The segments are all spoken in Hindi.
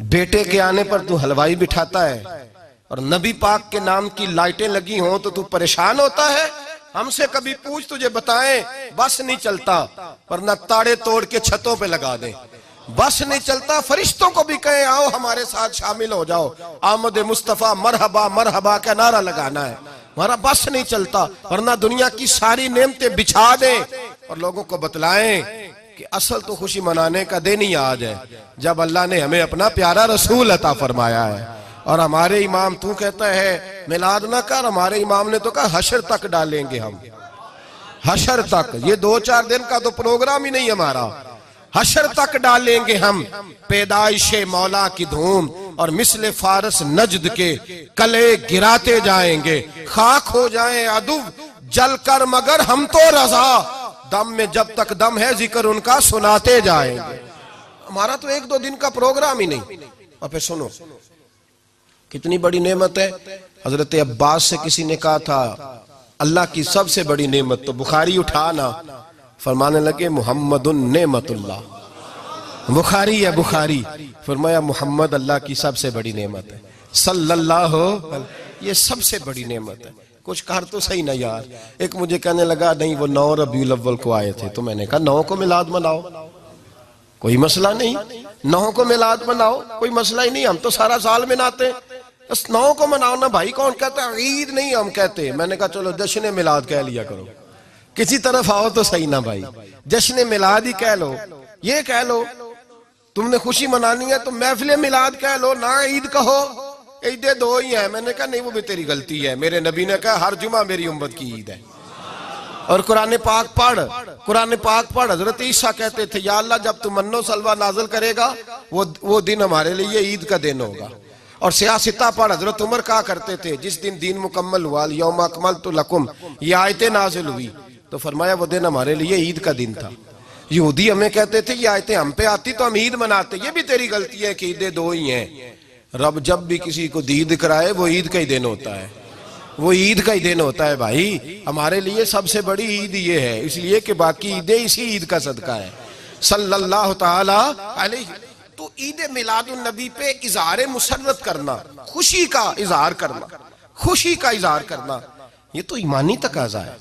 बेटे के आने पर तू हलवाई बिठाता है और नबी पाक के नाम की लाइटें लगी हों तो तू परेशान होता है। हमसे कभी पूछ, तुझे बताएं बस नहीं चलता, वरना ताड़े तोड़ के छतों पे लगा दे। बस नहीं चलता, फरिश्तों को भी कहें आओ हमारे साथ शामिल हो जाओ, आमद मुस्तफा मरहबा मरहबा का नारा लगाना है। हमारा बस नहीं चलता, वरना दुनिया की सारी नेमतें बिछा दे और लोगों को बतलाएं कि असल तो खुशी मनाने का दिन ही आज है जब अल्लाह ने हमें अपना प्यारा रसूल अता फरमाया है। और हमारे इमाम, तू कहता है मिलाद ना कर, हमारे इमाम ने तो कहा हशर तक डालेंगे हम, हशर तक। ये 2-4 दिन का तो प्रोग्राम ही नहीं हमारा, हशर तक डालेंगे हम पैदाइशे मौला की धूम और मिसले फारस नजद के कले गिराते जाएंगे। खाक हो जाएं अदुव जल कर मगर हम तो रजा, दम में जब तक दम है जिक्र उनका सुनाते जाएंगे। हमारा तो 1-2 दिन का प्रोग्राम ही नहीं। और फिर सुनो कितनी बड़ी नेमत है। हजरत अब्बास से किसी ने कहा था अल्लाह की सबसे बड़ी नेमत, तो बुखारी उठाना, फरमाने लगे मुहम्मदुन नेमतुल्लाह, बुखारी है बुखारी। फरमाया मुहम्मद अल्लाह की सबसे बड़ी नेमत है, सल्लल्लाहु, ये सबसे बड़ी नेमत है। कुछ कर तो सही ना यार। एक मुझे कहने लगा नहीं वो 9 रबीउल अव्वल को आए थे, तो मैंने कहा 9 को मिलाद मनाओ, कोई मसला नहीं, 9 को मिलाद मनाओ, कोई मसला ही नहीं, हम तो सारा साल मनाते, बस 9 को मनाओ ना भाई। कौन कहता है ईद नहीं हम कहते। मैंने कहा चलो जश्न मिलाद कह लिया करो, किसी तरफ आओ तो सही ना भाई, जश्न मिलाद ही कह लो। ये कह लो तुमने खुशी मनानी है तो महफिल मिलाद कह लो ना, ईद कहो, ईदे 2 ही है। मैंने कहा नहीं वो भी तेरी गलती है, मेरे नबी ने कहा हर जुमा मेरी उम्मत की ईद है। और कुरान पाक पढ़, कुरान पाक पढ़। हजरत ईसा कहते थे या अल्लाह जब तू मन्नो सलवा नाजिल करेगा वो दिन हमारे लिए ईद का दिन होगा। और सियासता पढ़। हजरत उमर कहा करते थे जिस दिन दीन मुकम्मल हुआ यौम अकमलतु लकुम, ये आयतें नाजिल हुई तो फरमाया वो दिन हमारे लिए ईद का दिन था। यहूदी हमें कहते थे ये आयतें हम पे आती तो हम ईद मनाते, ये भी तेरी गलती है कि ईदें 2 ही हैं। रब जब भी किसी को दीद कराए वो ईद का ही दिन होता है, वो ईद का ही दिन होता है भाई। हमारे लिए सबसे बड़ी ईद ये है, इसलिए कि बाकी ईदें इसी ईद का सदका है सल्लल्लाहु ताला अलैहि। तो ईद मिलादुन नबी पे इजहार मुसर्रत करना, खुशी का इजहार करना, खुशी का इजहार करना, ये तो ईमानी तकाजा है,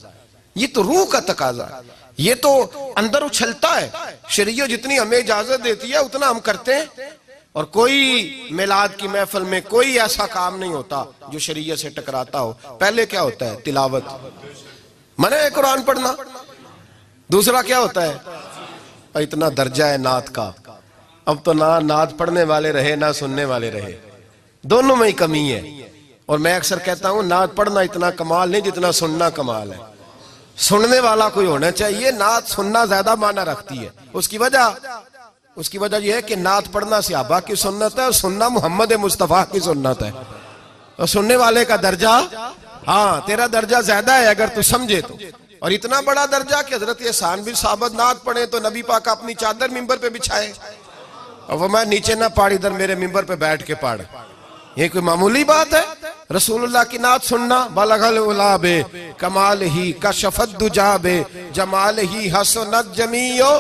ये तो रूह का तकाजा है, ये तो अंदर उछलता है। शरीयत जितनी हमें इजाजत देती है उतना हम करते हैं। और कोई मिलाद की महफिल में कोई ऐसा काम नहीं होता जो शरीयत से टकराता हो। पहले क्या होता है तिलावत, मने है कुरान पढ़ना। दूसरा क्या होता है, इतना दर्जा है नात का, अब तो ना नात पढ़ने वाले रहे ना सुनने वाले रहे, दोनों में ही कमी है। और मैं अक्सर कहता हूं नात पढ़ना इतना कमाल नहीं जितना सुनना कमाल है। सुनने वाला कोई होना चाहिए, नात सुनना ज्यादा माना रखती है। उसकी वजह यह है कि नात पढ़ना सहाबा की सुन्नत है और सुनना मोहम्मद मुस्तफा की सुन्नत है। और सुनने वाले का दर्जा, हाँ तेरा दर्जा ज्यादा है अगर तू समझे तो। और इतना बड़ा दर्जा कि हजरत एहसान बिन साबित नात पढ़े तो नबी पाक अपनी चादर मिंबर पे बिछाए और वो मैं नीचे ना पढ़, इधर मेरे मिंबर पे बैठ के पढ़। ये कोई मामूली बात है? रसूलुल्लाह की नात सुनना, बलगल उलाबे कमाल ही कशफत दुजाबे जमाल ही हसनत जमीयो।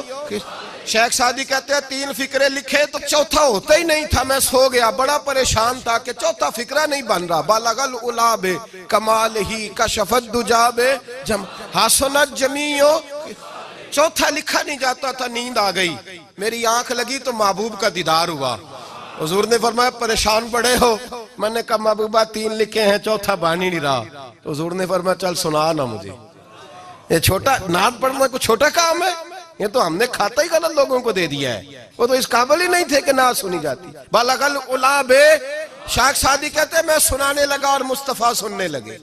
शेख सादी कहते हैं 3 फिक्रे लिखे तो चौथा होता ही नहीं था, मैं सो गया, बड़ा परेशान था कि चौथा फिक्रा नहीं बन रहा। बलगल उलाबे कमाल ही कशफत दुजाबे हसनत जमीयो, चौथा लिखा नहीं जाता था। नींद आ गई, मेरी आंख लगी तो महबूब का दीदार हुआ। हुजूर ने फरमाया परेशान पड़े हो? मैंने कहा महबूबा 3 लिखे हैं, चौथा बन ही नहीं रहा। तो हुजूर ने फरमाया चल सुना ना मुझे। ये छोटा नात पढ़ना कोई छोटा काम है? ये तो हमने खाता ही गलत लोगों को दे दिया है, वो तो इस काबिल ही नहीं थे कि नात सुनी जाती। बलगल उलाबे, शेख सादी कहते हैं मैं सुनाने लगा और मुस्तफा सुनने लगे।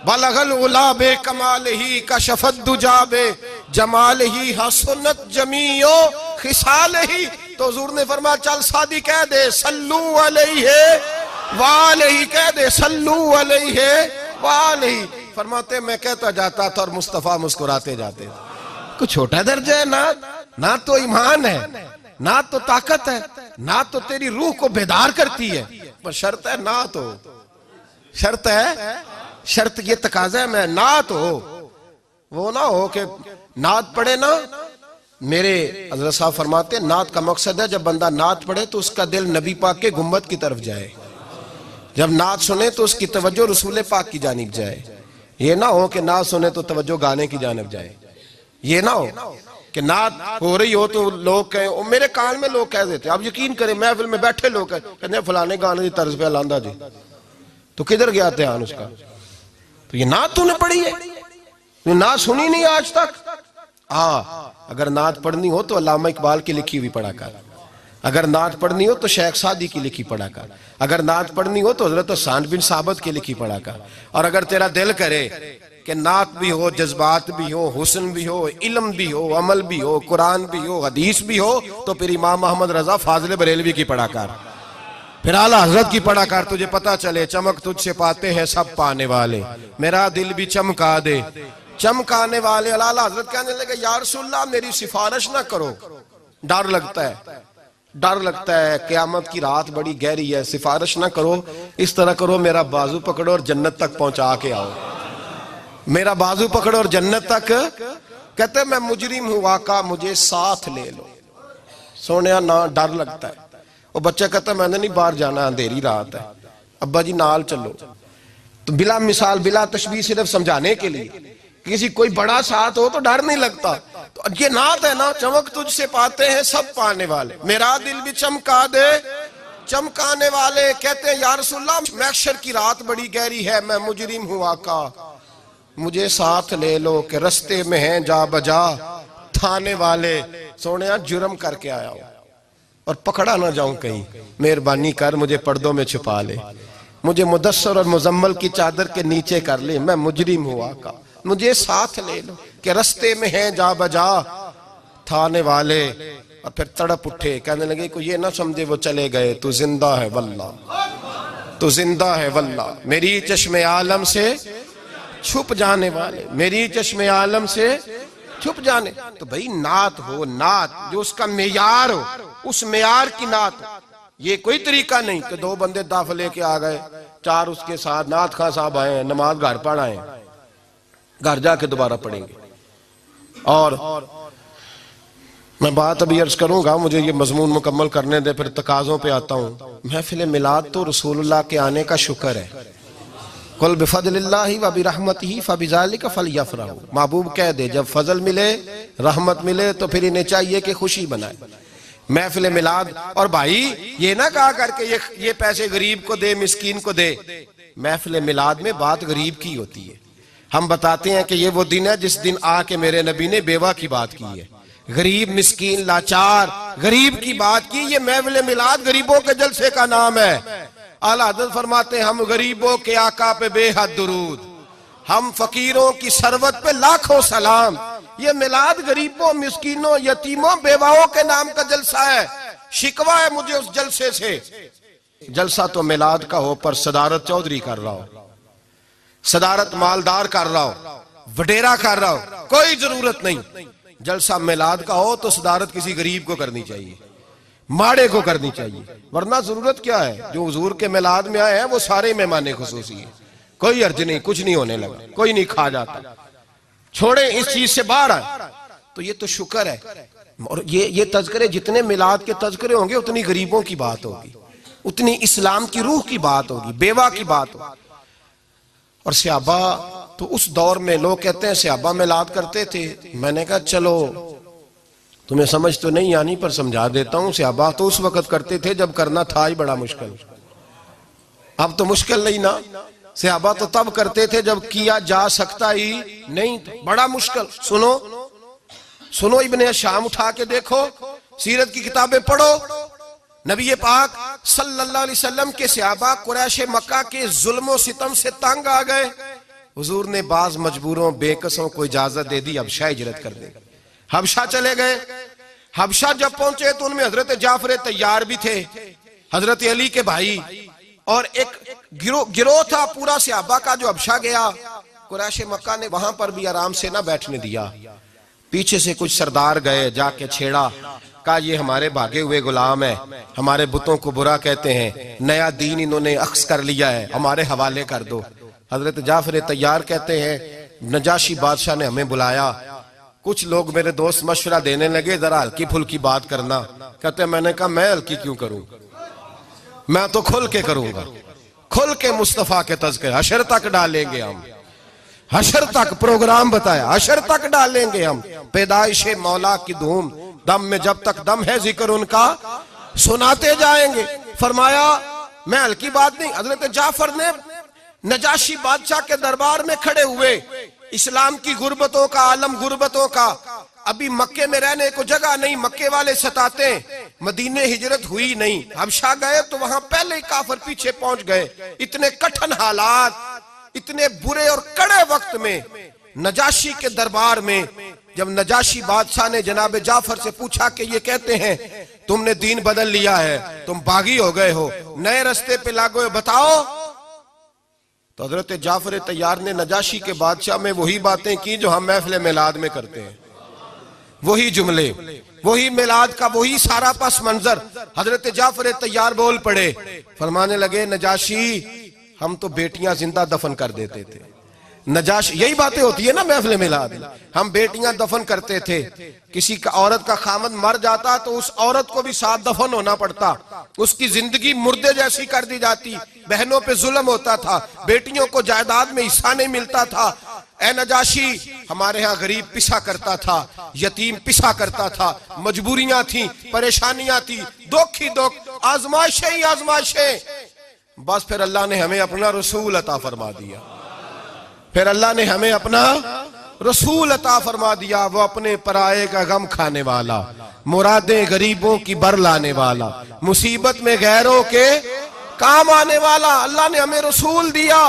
बलगल उलाबे कमाल ही कशफत दुजाबे जमाल ही हसनत जमीयो खिसाल ही। तो हुजूर ने फरमाया चल सादी कह दे सल्लू अलैहि वालैहि, कह दे सल्लू अलैहि वालैहि। फरमाते मैं कहता जाता था और मुस्तफा मुस्कुराते जाते थे। कुछ छोटा दर्जा है नात? नात तो ईमान है, नात तो ताकत है, नात तो तेरी रूह को बेदार करती है। पर शर्त है नात हो, शर्त है, शर्त ये तकाजा है मैं नात हो। वो ना हो कि नात पढ़े ना मेरे हज़रत साहब फरमाते हैं नात का मकसद है जब बंदा नात पढ़े तो उसका दिल नबी पाक के गुम्बद की तरफ जाए, जब नात सुने तो उसकी तवज्जो रसूल पाक की जानिब जाए। ये ना हो कि नात सुने तो तवज्जो गाने की जानिब जाए। ये ना हो कि नात हो रही हो तो लोग कहें, मेरे कान में लोग कह देते, आप यकीन करें महफिल में बैठे लोग कहते हैं फलाने गाने की तर्ज पे लांदा जी, तो किधर गया ध्यान उसका? तो ये नात तूने पढ़ी है, तूने नात सुनी नहीं आज तक। हाँ, अगर नात पढ़नी हो तो अल्लामा इकबाल की लिखी हुई पढ़ा कर, अगर नात पढ़नी हो तो शेख सादी की लिखी पढ़ा कर, अगर नात पढ़नी हो तो हजरत हसन बिन साबित की लिखी पढ़ा कर। और अगर तेरा दिल करे कि नात भी हो, जज्बात भी हो, हुस्न भी हो, इल्म भी हो, अमल भी हो, कुरान भी हो, हदीस भी हो, तो फिर इमाम मोहम्मद रजा फाजिल बरेलवी की पढ़ा कर, फिर आला हजरत की पढ़ा कर। तुझे पता चले चमक तुझसे पाते हैं सब पाने वाले, मेरा दिल भी चमका दे चमकाने वाले। आला हजरत कहने लगे या रसूलल्लाह मेरी सिफारिश ना करो, डर लगता है, डर लगता है, क़यामत की रात बड़ी गहरी है, सिफारिश ना करो, इस तरह करो मेरा बाजू पकड़ो और जन्नत तक पहुंचा के आओ, मेरा बाजू पकड़ो और जन्नत तक। कहते मैं मुजरिम हूं आका मुझे साथ ले लो। सोने ना डर लगता है। वो बच्चा कहता मैंने नहीं बाहर जाना, अंधेरी रात है, अब्बा जी नाल चलो। तो बिला मिसाल बिला तशबीह सिर्फ समझाने के लिए, किसी कोई बड़ा साथ हो तो डर नहीं लगता। तो ये नात है ना, चमक तुझसे पाते हैं सब पाने वाले, मेरा दिल भी चमका दे चमकाने वाले। कहते हैं या रसूलल्लाह महशर की रात बड़ी गहरी है, मैं मुजरिम हूं आका मुझे साथ ले लो कि रस्ते में हैं जा बजा थाने वाले। सोने जुर्म करके आया हूं और पकड़ा ना जाऊं कहीं, मेहरबानी कर मुझे पर्दों में छुपा ले, मुझे मुदस्सर और मुजम्मल की चादर के नीचे कर ले, मैं मुजरिम हूं आका मुझे साथ ले लो कि रस्ते में हैं जा बजा थाने वाले। और फिर तड़प उठे, कहने लगे को ये ना समझे वो चले गए, तू जिंदा है वल्ला, तू जिंदा है वल्ला, मेरी चश्मे आलम से छुप जाने वाले, मेरी चश्मे आलम से छुप जाने। तो भाई नात हो, नात जो उसका मेयार हो, उस मेयार की नात हो। ये कोई तरीका नहीं कि दो बंदे दाफ लेके आ गए, चार उसके साथ नात खां साहब आए, नमाज घर पढ़ आए, घर जाके दोबारा पढ़ेंगे। और मैं बात अभी अर्ज करूंगा, मुझे ये मजमून मुकम्मल करने दे, फिर तकाजों पे आता हूँ। महफिल मिलाद तो रसूलुल्लाह के आने का शुक्र है। कुल बिफज़लिल्लाहि व बिरहमतिही फबिज़ालिका फलयफ़रहू। महबूब कह दे जब फजल मिले, रहमत मिले तो फिर इन्हें चाहिए कि खुशी बनाए। महफिल मिलाद, और भाई ये ना कहा करके ये पैसे गरीब को दे, मिस्कीन को दे। महफिल मिलाद में बात गरीब की होती है। हम बताते हैं कि ये वो दिन है जिस दिन आके मेरे नबी ने बेवा की बात की है, गरीब मिस्कीन लाचार गरीब की बात की। ये महफिल मिलाद गरीबों के जलसे का नाम है। आला हज़रत फरमाते हैं हम गरीबों के आका पे बेहद दुरूद, हम फकीरों की सरवत पे लाखों सलाम। ये मिलाद गरीबों मिस्कीनों यतीमों बेवाओं के नाम का जलसा है। शिकवा है मुझे उस जलसे से। जलसा तो मिलाद का हो पर सदारत चौधरी कर रहा हो, सदारत मालदार कर रहा हो, वडेरा कर रहा हो, कोई जरूरत नहीं। जलसा मिलाद का हो तो सदारत किसी गरीब को करनी चाहिए, माड़े को करनी चाहिए। वरना जरूरत क्या है, जो हुजूर के मिलाद में आए हैं वो सारे मेहमान खुसूसी है, कोई अर्ज नहीं, कुछ नहीं होने लगा, कोई नहीं खा जाता। छोड़े इस चीज से बाहर आए तो ये तो शुक्र है। और ये तज़किरे जितने मिलाद के तज़किरे होंगे उतनी गरीबों की बात होगी, उतनी इस्लाम की रूह की बात होगी, बेवा की बात होगी। और सहाबा तो उस दौर में लोग कहते हैं सहाबा मिलाद करते थे। मैंने कहा चलो तुम्हें समझ तो नहीं आनी पर समझा देता हूं। सहाबा तो उस वक्त करते थे जब करना था ही बड़ा मुश्किल, अब तो मुश्किल नहीं ना। सहाबा तो तब करते थे जब किया जा सकता ही नहीं, तो बड़ा मुश्किल। सुनो इब्ने शाम उठा के देखो, सीरत की किताबें पढ़ो। नबी पाक सल्लल्लाहु अलैहि वसल्लम के सहाबा कुरैश मक्का के जुल्म सितम से तंग आ गए। हुजूर ने बाज मजबूरों बेकसों को इजाजत दे दी हबशा हिजरत कर दे। हबशा चले गए। हबशा जब पहुंचे तो उनमें हजरत जाफर तैयार भी थे, हजरत अली के भाई, और एक गिरोह था पूरा सहाबा का जो हबशा गया। कुरैश मक्का ने वहां पर भी आराम से ना बैठने दिया। पीछे से कुछ सरदार गए, जाके छेड़ा, कहा ये हमारे भागे हुए गुलाम है, हमारे बुतों को बुरा कहते हैं, नया दीन इन्होंने अख्स कर लिया है, हमारे हवाले कर दो। हजरत जाफर तैयार कहते हैं नजाशी बादशाह ने हमें बुलाया, कुछ लोग मेरे दोस्त मशवरा देने लगे जरा हल्की फुल्की बात करना। कहते मैंने कहा मैं हल्की क्यों करूं, मैं तो खुल के करूंगा, खुल के मुस्तफा के तज़किरे हशर तक डालेंगे हम, हशर तक प्रोग्राम बताया, हशर तक डालेंगे हम। पैदाइशे मौला की धूम, दम में जब तक दम है जिक्र उनका सुनाते जाएंगे। फरमाया मैं हल्की बात नहीं। हजरत जाफर ने नजाशी बादशाह के दरबार में खड़े हुए, इस्लाम की गुर्बतों का आलम, गुर्बतों का, अभी मक्के में रहने को जगह नहीं, मक्के वाले सताते, मदीने हिजरत हुई नहीं, हबशा गए तो वहां पहले ही काफिर पीछे पहुंच गए। इतने कठिन हालात, इतने बुरे और कड़े वक्त में नजाशी के दरबार में जब नजाशी बादशाह ने जनाब जाफर से पूछा कि ये कहते हैं तुमने दीन बदल लिया है, तुम बागी हो गए हो, नए रास्ते पे लागो, बताओ। तो हजरत जाफर तैयार ने नजाशी के बादशाह में वही बातें की जो हम महफिल मिलाद में करते हैं, वही जुमले, वही मिलाद का वही सारा पस मंजर। हजरत जाफर तैयार बोल पड़े, फरमाने लगे नजाशी हम तो बेटियां जिंदा दफन कर देते थे। नजाशी, यही बातें होती है ना महफिल मिलाद, हम बेटियां दफन करते थे, किसी का औरत का खामद मर जाता तो उस औरत को भी साथ दफन होना पड़ता, उसकी जिंदगी मुर्दे जैसी कर दी जाती, बहनों पे जुल्म होता था, बेटियों को जायदाद में हिस्सा नहीं मिलता था। ए नजाशी हमारे यहाँ गरीब पिसा करता था, यतीम पिसा करता था, मजबूरियां थी, परेशानियां थी, दुख ही दुख, आजमाइशें ही आजमाइशें। बस फिर अल्लाह ने हमें अपना रसूल अता फरमा दिया, फिर अल्लाह ने हमें अपना रसूल अता फरमा दिया, वो अपने पराये का गम खाने वाला, मुरादें गरीबों की बर लाने वाला, मुसीबत में गैरों के काम आने वाला। अल्लाह ने हमें रसूल दिया,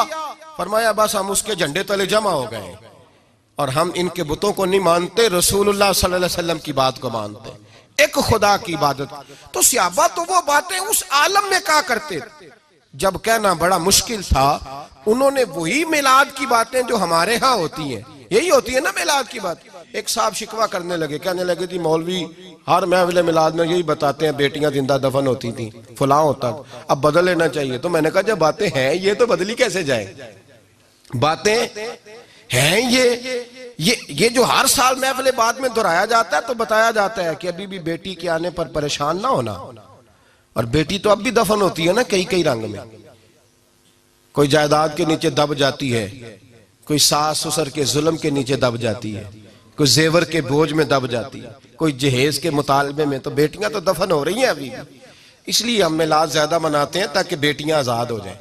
फरमाया बस हम उसके झंडे तले जमा हो गए और हम इनके बुतों को नहीं मानते, रसूलुल्लाह सल्लल्लाहु अलैहि वसल्लम की बात को मानते, एक खुदा की इबादत। तो सहाबा तो वो बातें उस आलम में कहा करते जब कहना बड़ा मुश्किल था, उन्होंने वही मिलाद की बातें जो हमारे यहाँ होती हैं, यही होती है ना मिलाद की बात। एक साहब शिकवा करने लगे, कहने लगे थी मौलवी हर महफिल मिलाद में यही बताते हैं बेटियां जिंदा दफन होती थी, फलां होता, अब बदल लेना चाहिए। तो मैंने कहा जब बातें हैं ये तो बदली कैसे जाए, बातें हैं ये जो हर साल महफिल बाद में दोहराया जाता है तो बताया जाता है कि अभी भी बेटी के आने पर परेशान ना होना। और बेटी तो अब भी दफन होती है ना कई कई रंग में, कोई जायदाद के नीचे दब जाती है, कोई सास ससुर के जुल्म के नीचे दब जाती है, कोई जेवर के बोझ में दब जाती है, कोई जहेज के मुतालबे में। तो बेटियां तो दफन हो रही हैं अभी, इसलिए हम मिलाद ज्यादा मनाते हैं ताकि बेटियां आजाद हो जाएं।